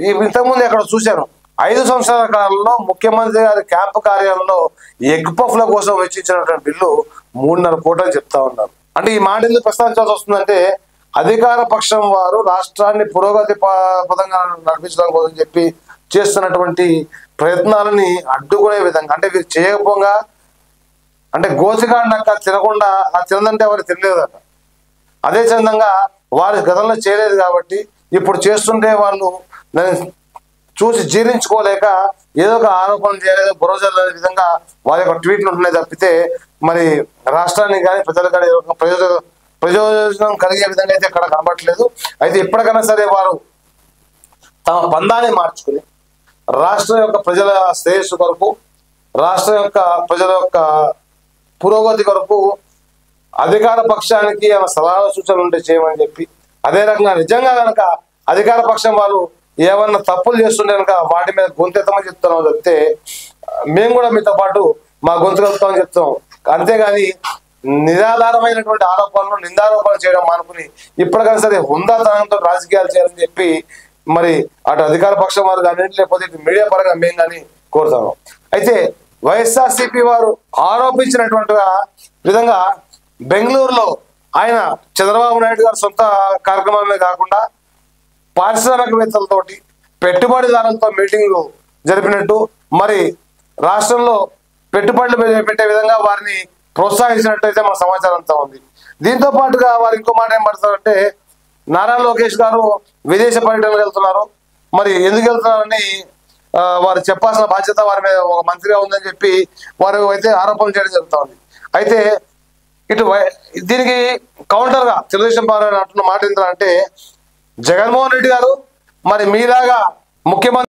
ఇంతకుముందు ఎక్కడ చూశాను 5 సంవత్సరాల కాలంలో ముఖ్యమంత్రి గారి క్యాంపు కార్యాలయంలో ఎగ్ పఫ్ల కోసం వెచ్చించినటువంటి బిల్లు 3.5 కోట్లు అని చెప్తా ఉన్నారు. అంటే ఈ మాట ఎందుకు ప్రస్తావించాల్సి వస్తుందంటే అధికార పక్షం వారు రాష్ట్రాన్ని పురోగతి పదంగా నడిపించడం కోసం చెప్పి చేస్తున్నటువంటి ప్రయత్నాలని అడ్డుకునే విధంగా, అంటే వీరు చేయకపోగా అంటే గోచికాడినాక తినకుండా తినదంటే వారు తినలేదట. అదే చందంగా వారి గతంలో చేయలేదు కాబట్టి ఇప్పుడు చేస్తుంటే వాళ్ళు దాన్ని చూసి జీర్ణించుకోలేక ఏదో ఒక ఆరోపణ చేయలేదు బురజల్లే విధంగా వారి యొక్క ట్వీట్లు ఉంటున్నాయి తప్పితే మరి రాష్ట్రానికి కానీ ప్రజలు కానీ ప్రయోజనం కలిగే విధంగా అయితే ఎక్కడ కనబడట్లేదు. అయితే ఇప్పటికైనా సరే వారు తమ పందాన్ని మార్చుకుని రాష్ట్రం యొక్క ప్రజల శ్రేయస్సు కొరకు, రాష్ట్రం యొక్క ప్రజల యొక్క పురోగతి కొరకు అధికార పక్షానికి సలహా సూచనలు ఉంటే చేయమని చెప్పి, అదే రకంగా నిజంగా కనుక అధికార పక్షం వాళ్ళు ఏమన్నా తప్పులు చేస్తుంటే కనుక వాటి మీద గొంతెత్తమని చెప్తున్నాం తప్పితే మేము కూడా మీతో పాటు మా గొంతు కలుపుతామని చెప్తాం. అంతేగాని నిరాధారమైనటువంటి ఆరోపణలు నిందారోపణలు చేయడం మానుకుని ఇప్పటికైనా సరే హుందాతనంతో రాజకీయాలు చేయాలని చెప్పి మరి అటు అధికార పక్షం వారు కానీ లేకపోతే ఇటు మీడియా పరంగా మేము కానీ కోరుతాము. అయితే వైఎస్ఆర్సీపీ వారు ఆరోపించినటువంటి విధంగా బెంగళూరులో ఆయన చంద్రబాబు నాయుడు గారు సొంత కార్యక్రమాలనే కాకుండా పారిశ్రామికవేత్తలతోటి పెట్టుబడిదారులతో మీటింగ్లు జరిపినట్టు, మరి రాష్ట్రంలో పెట్టుబడులు పెట్టే విధంగా వారిని ప్రోత్సహించినట్టయితే మన సమాచారం అంతా ఉంది. దీంతో పాటుగా వారు ఇంకో మాట ఏం పడతారంటే నారా లోకేష్ గారు విదేశ పర్యటనకు వెళ్తున్నారు, మరి ఎందుకు వెళ్తున్నారని వారు చెప్పాల్సిన బాధ్యత వారి మీద ఒక మంత్రిగా ఉందని చెప్పి వారు అయితే ఆరోపణలు చేయడం జరుగుతూ ఉంది. అయితే ఇటు దీనికి కౌంటర్ గా తెలుగుదేశం పార్టీ అంటున్న మాట ఏంటంటే జగన్మోహన్ రెడ్డి గారు మరి మీలాగా ముఖ్యమంత్రి